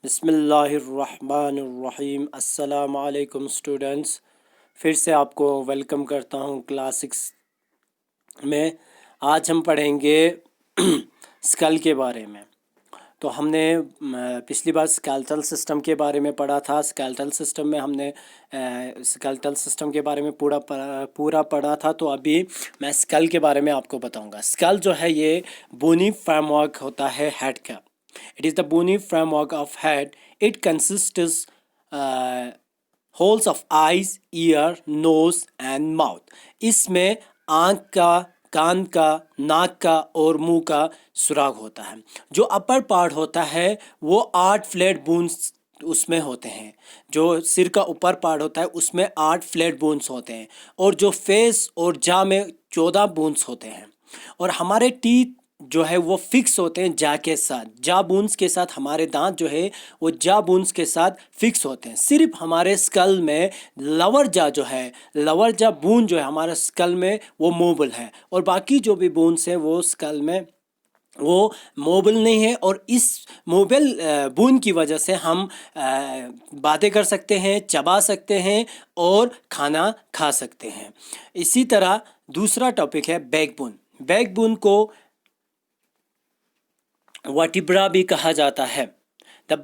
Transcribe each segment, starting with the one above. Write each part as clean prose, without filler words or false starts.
बिस्मिल्लाहिर्रहमानिर्रहीम। अस्सलाम वालेकुम स्टूडेंट्स, फिर से आपको वेलकम करता हूँ क्लास 6 में। आज हम पढ़ेंगे स्कल के बारे में। तो हमने पिछली बार स्केलेटल सिस्टम के बारे में पढ़ा था। स्केलेटल सिस्टम में हमने स्केलेटल सिस्टम के बारे में पूरा पढ़ा था। तो अभी मैं स्कल के बारे में आपको बताऊंगा। स्कल जो है ये बोनी फ्रेमवर्क होता है हेड का। It is the bony framework of head. It consists holes of eyes, ear, nose and mouth. इसमें आँख का, कान का, नाक का और मुंह का सुराग होता है। जो अपर पार्ट होता है वो 8 फ्लैट बोन्स उसमें होते हैं। जो सिर का ऊपर पार्ट होता है उसमें 8 फ्लैट बोन्स होते हैं और जो फेस और जा में 14 बोन्स होते हैं। और हमारे टीथ जो है वो फिक्स होते हैं जा के साथ, जा बोन्स के साथ। हमारे दांत जो है वो जा बोन्स के साथ फिक्स होते हैं। सिर्फ हमारे स्कल में लवर जा जो है, लवर जा बोन जो है हमारे स्कल में वो मोबल है और बाकी जो भी बोन्स हैं वो स्कल में वो मोबल नहीं है। और इस मोबल बोन की वजह से हम बातें कर सकते हैं, चबा सकते हैं और खाना खा सकते हैं। इसी तरह दूसरा टॉपिक है बैकबोन। बैकबोन को वर्टिब्रा भी कहा जाता है। द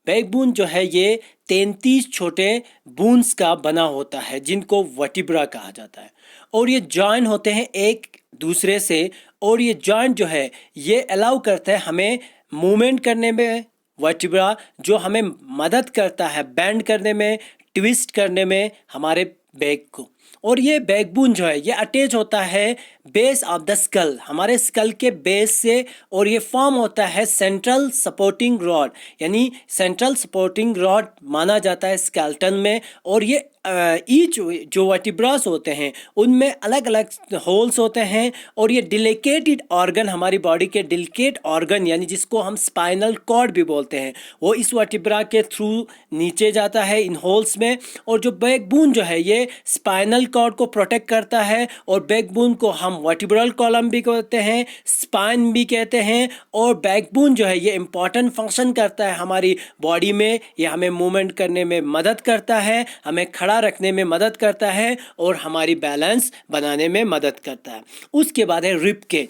बैकबोन जो है ये 33 छोटे बोन्स का बना होता है जिनको वर्टिब्रा कहा जाता है और ये जॉइन होते हैं एक दूसरे से। और ये जॉइंट जो है ये अलाउ करता है हमें मूवमेंट करने में। वर्टिब्रा जो हमें मदद करता है बेंड करने में, ट्विस्ट करने में हमारे बैक को। और ये बैकबोन जो है ये अटैच होता है बेस ऑफ द स्कल, हमारे स्कल के बेस से। और ये फॉर्म होता है सेंट्रल सपोर्टिंग रॉड, यानी सेंट्रल सपोर्टिंग रॉड माना जाता है स्केलेटन में। और ये ईच जो वर्टिब्रास होते हैं उनमें अलग अलग होल्स होते हैं। और ये डिलिकेटेड ऑर्गन, हमारी बॉडी के डिलिकेट ऑर्गन यानी जिसको हम स्पाइनल कॉर्ड भी बोलते हैं, वो इस वर्टिब्रा के थ्रू नीचे जाता है इन होल्स में। और जो बैकबोन जो है ये स्पाइनल कॉर्ड को प्रोटेक्ट करता है। और बैकबोन को हम वर्टिब्रल कॉलम भी कहते हैं, स्पाइन भी कहते हैं। और बैकबोन जो है ये इंपॉर्टेंट फंक्शन करता है हमारी बॉडी में। ये हमें मूवमेंट करने में मदद करता है, हमें खड़ा रखने में मदद करता है और हमारी बैलेंस बनाने में मदद करता है। उसके बाद है रिब केज।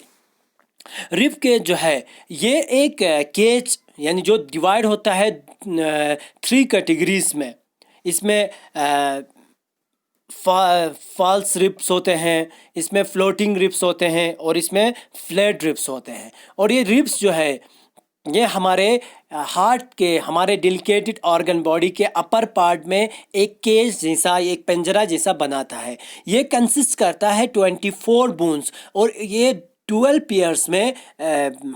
रिब केज जो है ये एक केज यानी जो डिवाइड होता है 3 कैटेगरीज में। इसमें फॉल्स रिब्स होते हैं, इसमें फ्लोटिंग रिब्स होते हैं और इसमें फ्लैट रिब्स होते हैं। और ये रिब्स जो है ये हमारे हार्ट के, हमारे डिलिकेटेड ऑर्गन बॉडी के अपर पार्ट में एक केज जैसा, एक पिंजरा जैसा बनाता है। ये कंसिस्ट करता है 24 बोन्स और ये 12 पेयर्स में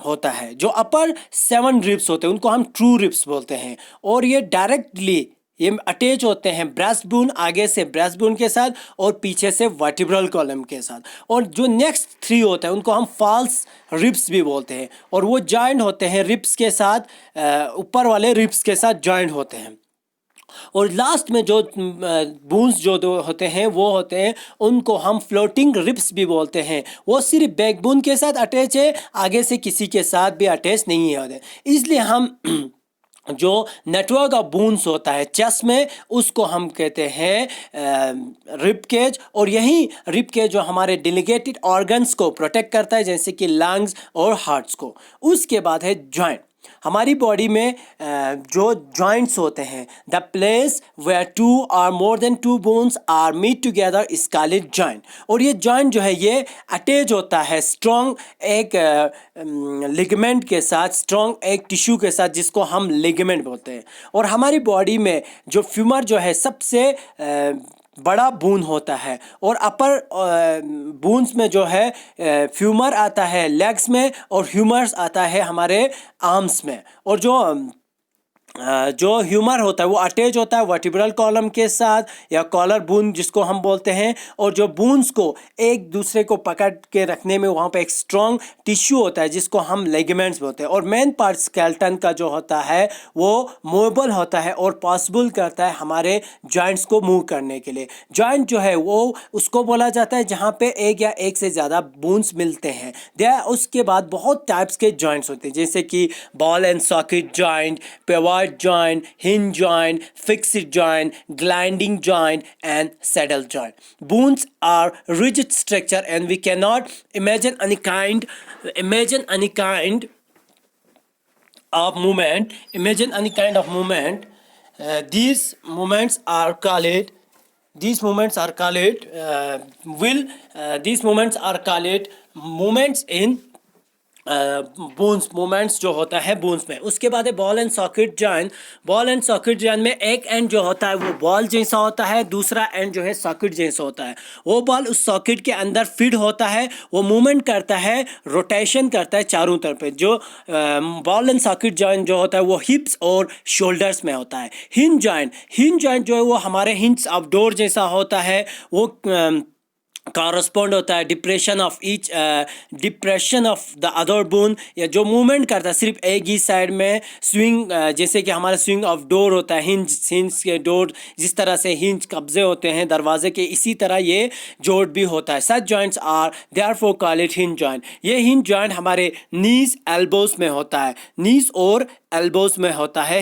होता है। जो अपर 7 रिब्स होते हैं उनको हम ट्रू रिब्स बोलते हैं। और ये डायरेक्टली ये अटैच होते हैं ब्रेस्ट बोन, आगे से ब्रेस्ट बोन के साथ और पीछे से वर्टिब्रल कॉलम के साथ। और जो नेक्स्ट 3 होते हैं उनको हम फॉल्स रिब्स भी बोलते हैं और वो जॉइंट होते हैं रिब्स के साथ, ऊपर वाले रिब्स के साथ जॉइंट होते हैं। और लास्ट में जो बोन्स जो दो होते हैं वो होते हैं उनको हम फ्लोटिंग रिब्स भी बोलते हैं। वो सिर्फ बैकबोन के साथ अटैच है, आगे से किसी के साथ भी अटैच नहीं है। इसलिए हम जो नेटवर्क ऑफ बोन्स होता है चेस्ट में उसको हम कहते हैं रिब केज। और यही रिब केज जो हमारे डेलिकेटेड ऑर्गन्स को प्रोटेक्ट करता है जैसे कि लंग्स और हार्ट्स को। उसके बाद है जॉइंट। हमारी बॉडी में जो जॉइंट्स होते हैं, the place where 2 or more than 2 bones are meet together is called joint। और ये जॉइंट जो है ये अटैच होता है स्ट्रॉन्ग एक लिगामेंट के साथ, स्ट्रॉन्ग एक टिश्यू के साथ जिसको हम लिगामेंट बोलते हैं। और हमारी बॉडी में जो फ्यूमर जो है सबसे बड़ा बोन होता है। और अपर बोन्स में जो है फ्यूमर आता है लेग्स में और ह्यूमर्स आता है हमारे आर्म्स में। और जो ह्यूमर होता है वो अटैच होता है वर्टिब्रल कॉलम के साथ या कॉलर बोन जिसको हम बोलते हैं। और जो बोन्स को एक दूसरे को पकड़ के रखने में वहाँ पे एक स्ट्रॉन्ग टिश्यू होता है जिसको हम लिगामेंट्स बोलते हैं। और मेन पार्ट स्केलेटन का जो होता है वो मूवेबल होता है और पॉसिबल करता है हमारे जॉइंट्स को मूव करने के लिए। जॉइंट जो है वो उसको बोला जाता है जहाँ पे एक या एक से ज़्यादा बोन्स मिलते हैं। उसके बाद बहुत टाइप्स के जॉइंट्स होते हैं जैसे कि ball and socket joint, Pewa rheumatoid joint, hinge joint, fixed joint, gliding joint, and saddle joint. Bones are rigid structure, and we cannot imagine any kind of movement. Imagine any kind of movement. These movements are called. These movements are called. These movements are called movements in bones movements जो होता है bones में. उसके बाद है ball and socket joint. Ball and socket joint में एक and जो होता है वो बॉल जैसा होता है, दूसरा एंड जो है सॉकेट जैसा होता है. वो बॉल उस सॉकेट के अंदर फिट होता है, वो मूवमेंट करता है, रोटेशन करता है चारों तरफ. जो बॉल एंड सॉकेट जॉइंट जो होता है वो हिप्स और शोल्डर्स में होता है. हिंज जॉइंट जो है वो हमारे हिंज ऑफ डोर जैसा होता है. वो कॉरस्पॉन्ड होता है depression of the other bone, या जो मूवमेंट करता है सिर्फ एक ही साइड में स्विंग. जैसे कि हमारा स्विंग ऑफ डोर होता है, हिंज के डोर जिस तरह से हिंज कब्जे होते हैं दरवाजे के, इसी तरह ये जोड़ भी होता है. Such joints are therefore called it hinge joint. ये हिंज जॉइंट हमारे नीज एल्बोज में होता है. नीज और एल्बोज में होता है.